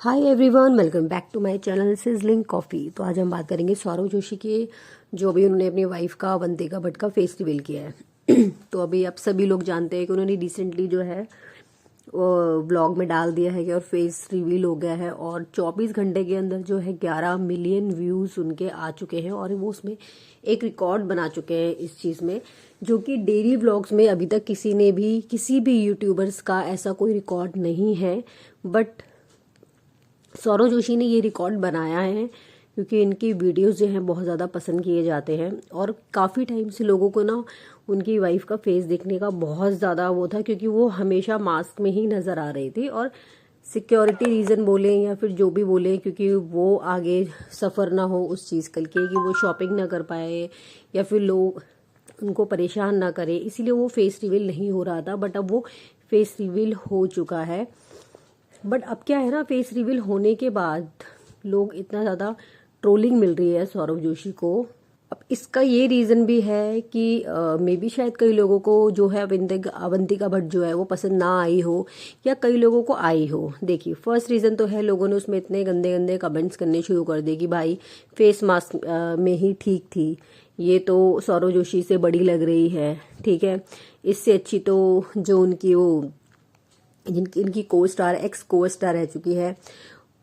Hi everyone, welcome back to my channel sizzling coffee. तो आज हम बात करेंगे सौरव जोशी के, जो अभी उन्होंने अपनी वाइफ का अवंतिका भट्ट का फेस रिवील किया है। तो अभी आप सभी लोग जानते हैं कि उन्होंने रिसेंटली जो है व्लॉग में डाल दिया है कि और फेस रिवील हो गया है और 24 घंटे के अंदर जो है 11 मिलियन व्यूज़ उनके आ चुके हैं और वो उसमें एक रिकॉर्ड बना चुके हैं इस चीज़ में, जो कि डेली व्लॉग्स में अभी तक किसी भी यूट्यूबर्स का ऐसा कोई रिकॉर्ड नहीं है। बट सौरव जोशी ने ये रिकॉर्ड बनाया है क्योंकि इनकी वीडियोस जो हैं बहुत ज़्यादा पसंद किए जाते हैं और काफ़ी टाइम से लोगों को ना उनकी वाइफ का फेस देखने का बहुत ज़्यादा वो था, क्योंकि वो हमेशा मास्क में ही नज़र आ रही थी और सिक्योरिटी रीज़न बोले या फिर जो भी बोले, क्योंकि वो आगे सफ़र ना हो उस चीज़ के कि वो शॉपिंग ना कर पाए या फिर लोग उनको परेशान ना करें, इसीलिए वो फेस रिवील नहीं हो रहा था। बट अब वो फेस रिवील हो चुका है। बट अब क्या है ना, फेस रिवील होने के बाद लोग इतना ज़्यादा ट्रोलिंग मिल रही है सौरव जोशी को। अब इसका ये रीज़न भी है कि मे बी शायद कई लोगों को जो है अवंतिका भट्ट जो है वो पसंद ना आई हो या कई लोगों को आई हो। देखिए, फर्स्ट रीज़न तो है लोगों ने उसमें इतने गंदे गंदे कमेंट्स करने शुरू कर दिए कि भाई फेस मास्क में ही ठीक थी, ये तो सौरव जोशी से बड़ी लग रही है, ठीक है, इससे अच्छी तो जो उनकी वो इनकी एक्स को स्टार रह चुकी है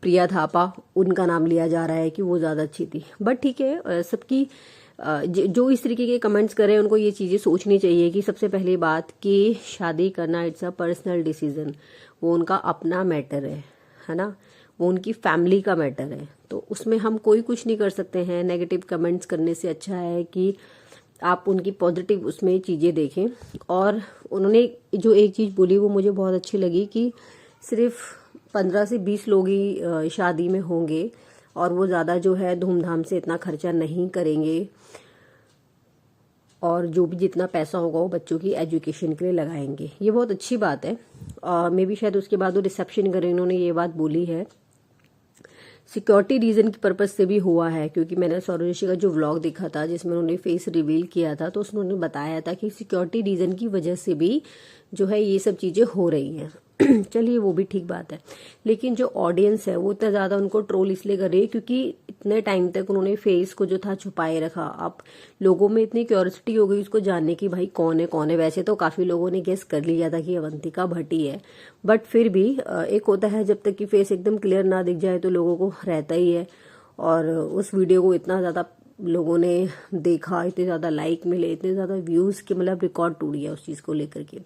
प्रिया थापा, उनका नाम लिया जा रहा है कि वो ज़्यादा अच्छी थी। बट ठीक है, सबकी जो इस तरीके के कमेंट्स करें उनको ये चीज़ें सोचनी चाहिए कि सबसे पहली बात कि शादी करना इट्स अ पर्सनल डिसीजन, वो उनका अपना मैटर है ना, वो उनकी फैमिली का मैटर है। तो उसमें हम कोई कुछ नहीं कर सकते हैं। नेगेटिव कमेंट्स करने से अच्छा है कि आप उनकी पॉजिटिव उसमें चीज़ें देखें। और उन्होंने जो एक चीज़ बोली वो मुझे बहुत अच्छी लगी कि सिर्फ 15 से 20 लोग ही शादी में होंगे और वो ज़्यादा जो है धूमधाम से इतना खर्चा नहीं करेंगे और जो भी जितना पैसा होगा वो बच्चों की एजुकेशन के लिए लगाएंगे। ये बहुत अच्छी बात है। मे बी शायद उसके बाद वो रिसेप्शन करें, उन्होंने ये बात बोली है। सिक्योरिटी रीजन की पर्पज से भी हुआ है, क्योंकि मैंने सौरव जोशी का जो व्लॉग देखा था जिसमें उन्होंने फेस रिवील किया था तो उसमें उन्होंने बताया था कि सिक्योरिटी रीजन की वजह से भी जो है ये सब चीज़ें हो रही हैं। चलिए, वो भी ठीक बात है। लेकिन जो ऑडियंस है वो इतना ज़्यादा उनको ट्रोल इसलिए कर रही है क्योंकि इतने टाइम तक उन्होंने फेस को जो था छुपाए रखा। अब लोगों में इतनी क्यूरियोसिटी हो गई उसको जानने की, भाई कौन है कौन है। वैसे तो काफ़ी लोगों ने गेस कर लिया था कि अवंतिका भट्ट ही है, बट फिर भी एक होता है जब तक कि फेस एकदम क्लियर ना दिख जाए तो लोगों को रहता ही है। और उस वीडियो को इतना ज़्यादा लोगों ने देखा, इतने ज़्यादा लाइक मिले, इतने ज़्यादा व्यूज़ के, मतलब रिकॉर्ड टूट गया उस चीज़ को लेकर के।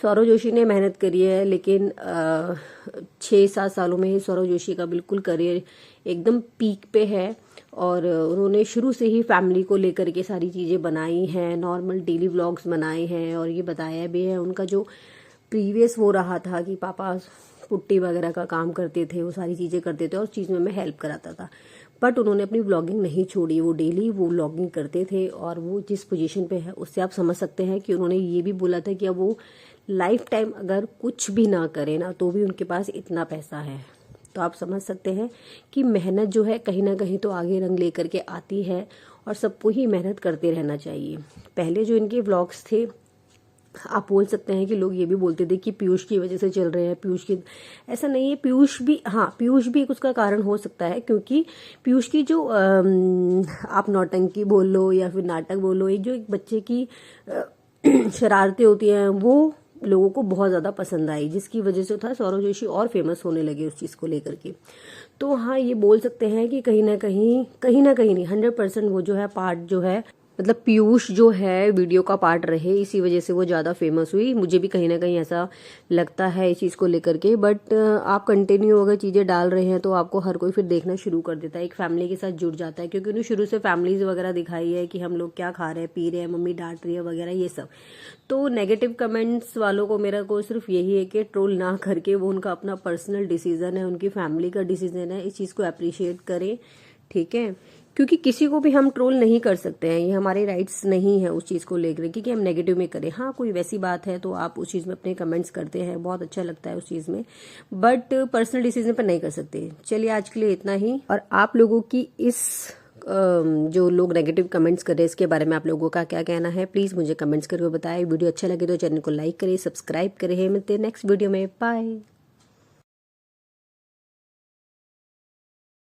सौरव जोशी ने मेहनत करी है, लेकिन 6-7 सालों में ही सौरव जोशी का बिल्कुल करियर एकदम पीक पे है और उन्होंने शुरू से ही फैमिली को लेकर के सारी चीज़ें बनाई हैं, नॉर्मल डेली व्लॉग्स बनाए हैं और ये बताया भी है उनका जो प्रीवियस वो रहा था कि पापा पुट्टी वगैरह का काम करते थे, वो सारी चीज़ें करते थे और चीज़ में मैं हेल्प कराता था। बट उन्होंने अपनी व्लॉगिंग नहीं छोड़ी, वो डेली वो व्लॉगिंग करते थे और वो जिस पोजीशन पे है उससे आप समझ सकते हैं कि उन्होंने ये भी बोला था कि अब वो लाइफ टाइम अगर कुछ भी ना करे ना तो भी उनके पास इतना पैसा है। तो आप समझ सकते हैं कि मेहनत जो है कहीं ना कहीं तो आगे रंग लेकर के आती है और सबको ही मेहनत करते रहना चाहिए। पहले जो इनके व्लॉग्स थे, आप बोल सकते हैं कि लोग ये भी बोलते थे कि पीयूष की वजह से चल रहे हैं, पीयूष की, ऐसा नहीं है। पीयूष भी एक उसका कारण हो सकता है, क्योंकि पीयूष की जो आप नौटंकी बोल लो या फिर नाटक बोलो, एक बच्चे की शरारतें होती हैं वो लोगों को बहुत ज़्यादा पसंद आई, जिसकी वजह से था सौरव जोशी और फेमस होने लगे उस चीज़ को लेकर के। तो हाँ, ये बोल सकते हैं कि कहीं ना कहीं नहीं, 100% वो जो है पार्ट जो है, मतलब पीयूष जो है वीडियो का पार्ट रहे, इसी वजह से वो ज़्यादा फेमस हुई। मुझे भी कहीं ना कहीं ऐसा लगता है इस चीज़ को लेकर के। बट आप कंटिन्यू अगर चीज़ें डाल रहे हैं तो आपको हर कोई फिर देखना शुरू कर देता है, एक फैमिली के साथ जुड़ जाता है, क्योंकि उन्होंने शुरू से फैमिलीज वगैरह दिखाई है कि हम लोग क्या खा रहे हैं, पी रहे हैं, मम्मी डांट रही है वगैरह, ये सब। तो नेगेटिव कमेंट्स वालों को मेरा को सिर्फ यही है कि ट्रोल ना करके, वो उनका अपना पर्सनल डिसीजन है, उनकी फैमिली का डिसीजन है, इस चीज़ को अप्रिशिएट करें, ठीक है। क्योंकि किसी को भी हम ट्रोल नहीं कर सकते हैं, ये हमारे राइट्स नहीं है उस चीज़ को लेकर कि हम नेगेटिव में करें। हाँ, कोई वैसी बात है तो आप उस चीज़ में अपने कमेंट्स करते हैं, बहुत अच्छा लगता है उस चीज़ में, बट पर्सनल डिसीजन पर नहीं कर सकते। चलिए, आज के लिए इतना ही। और आप लोगों की इस जो लोग नेगेटिव कमेंट्स कर रहे हैं इसके बारे में आप लोगों का क्या कहना है, प्लीज़ मुझे कमेंट्स करके बताएं। वीडियो अच्छा लगे तो चैनल को लाइक करें, सब्सक्राइब करें। मिलते हैं नेक्स्ट वीडियो में, बाय।